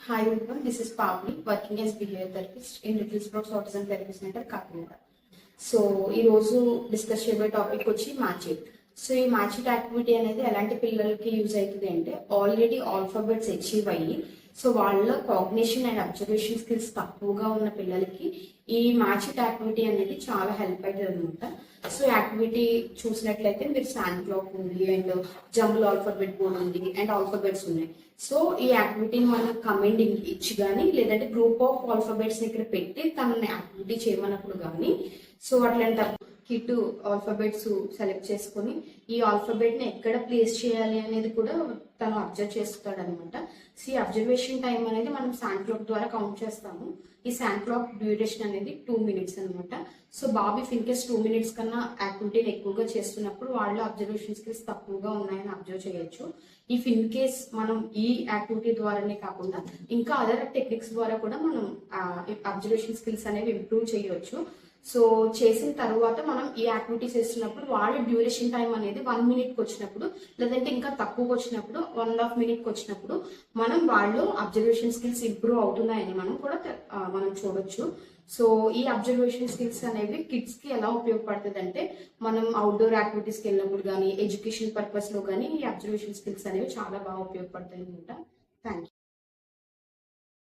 Hi everyone, this is Pavni working as behavior therapist in Little Sprouts Autism Therapy Center, Kakinada. So ఈరోజు discuss చేయబోయే topic వచ్చి మ్యాచిట్. So ఈ మ్యాచిట్ activity అనేది ఎలాంటి పిల్లలకి యూజ్ అవుతుంది అంటే ఆల్రెడీ ఆల్ఫాబెట్స్ అచీవ్ అయ్యి సో వాళ్ళ కాగ్నిషన్ అండ్ అబ్జర్వేషన్ స్కిల్స్ తక్కువగా ఉన్న పిల్లలకి ఈ మ్యాచిట్ యాక్టివిటీ అనేది చాలా హెల్ప్ అవుతుంది అనమాట. సో యాక్టివిటీ చూసినట్లయితే మీరు శాండ్ క్లాక్ ఉంది అండ్ జంబుల్ ఆల్ఫాబెట్ బోర్డ్ ఉంది అండ్ ఆల్ఫాబెట్స్ ఉన్నాయి. సో ఈ యాక్టివిటీని మనం కమాండ్ ఇచ్చి కానీ లేదంటే గ్రూప్ ఆఫ్ ఆల్ఫాబెట్స్ ని ఇక్కడ పెట్టి తనని యాక్టివిటీ చేయమన్నప్పుడు కానీ సో అట్లాంటి కిట్ ఆల్ఫాబెట్స్ సెలెక్ట్ చేసుకుని ఈ ఆల్ఫాబెట్ ని ఎక్కడ ప్లేస్ చేయాలి అనేది కూడా తను అబ్జర్వ్ చేస్తాడు అనమాట. సో ఈ అబ్జర్వేషన్ టైం అనేది మనం శాండ్ క్లాక్ ద్వారా కౌంట్ చేస్తాము. ఈ శాండ్ క్లాక్ డ్యూరేషన్ అనేది 2 minutes అనమాట. సో బాబీ ఇన్కేస్ 2 minutes కన్నా యాక్టివిటీని ఎక్కువగా చేస్తున్నప్పుడు వాళ్ళ అబ్జర్వేషన్ స్కిల్స్ తక్కువగా ఉన్నాయని అబ్జర్వ్ చేయొచ్చు. ఇఫ్ ఇన్ కేస్ మనం ఈ యాక్టివిటీ ద్వారానే కాకుండా ఇంకా అదర్ టెక్నిక్స్ ద్వారా కూడా మనం అబ్జర్వేషన్ స్కిల్స్ అనేవి ఇంప్రూవ్ చేయవచ్చు. సో చేసిన తర్వాత మనం ఈ యాక్టివిటీస్ చేస్తున్నప్పుడు వాళ్ళ డ్యూరేషన్ టైం అనేది 1 minute వచ్చినప్పుడు లేదంటే ఇంకా తక్కువకి వచ్చినప్పుడు 1.5 minute వచ్చినప్పుడు మనం వాళ్ళు అబ్జర్వేషన్ స్కిల్స్ ఇంప్రూవ్ అవుతున్నాయని మనం చూడొచ్చు. సో ఈ అబ్జర్వేషన్ స్కిల్స్ అనేవి కిడ్స్ కి ఎలా ఉపయోగపడుతుంది అంటే మనం అవుట్డోర్ యాక్టివిటీస్కి వెళ్ళినప్పుడు కానీ ఎడ్యుకేషన్ పర్పస్ లో కానీ ఈ అబ్జర్వేషన్ స్కిల్స్ అనేవి చాలా బాగా ఉపయోగపడతాయి అనమాట.